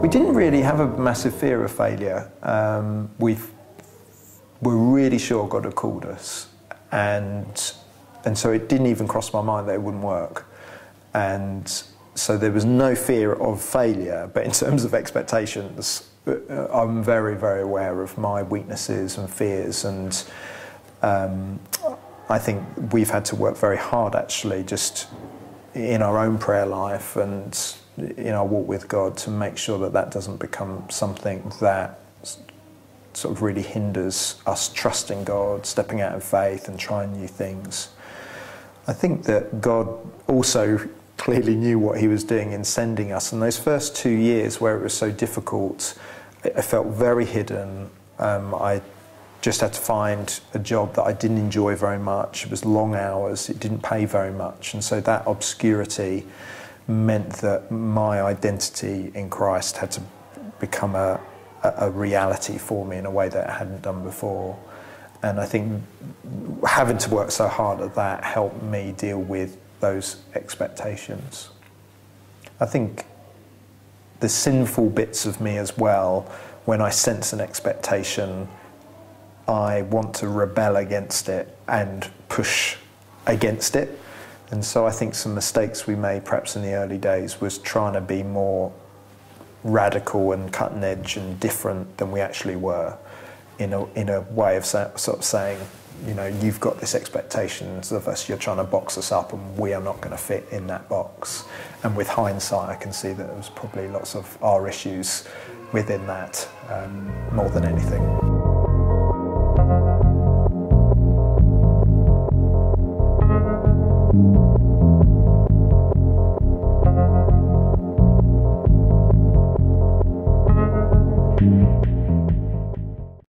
We didn't really have a massive fear of failure. We're really sure God had called us, and so it didn't even cross my mind that it wouldn't work. And so there was no fear of failure, but in terms of expectations, I'm very, very aware of my weaknesses and fears, and I think we've had to work very hard actually just in our own prayer life and in our walk with God to make sure that that doesn't become something that sort of really hinders us trusting God, stepping out in faith and trying new things. I think that God also clearly knew what he was doing in sending us. And those first 2 years where it was so difficult, I felt very hidden. I just had to find a job that I didn't enjoy very much. It was long hours, it didn't pay very much. And so that obscurity meant that my identity in Christ had to become a reality for me in a way that it hadn't done before. And I think having to work so hard at that helped me deal with those expectations. I think the sinful bits of me as well, when I sense an expectation, I want to rebel against it and push against it. And so I think some mistakes we made perhaps in the early days was trying to be more radical and cutting edge and different than we actually were, in a way of sort of saying, you know, you've got this expectations of us, you're trying to box us up and we are not going to fit in that box. And with hindsight I can see that there was probably lots of our issues within that more than anything.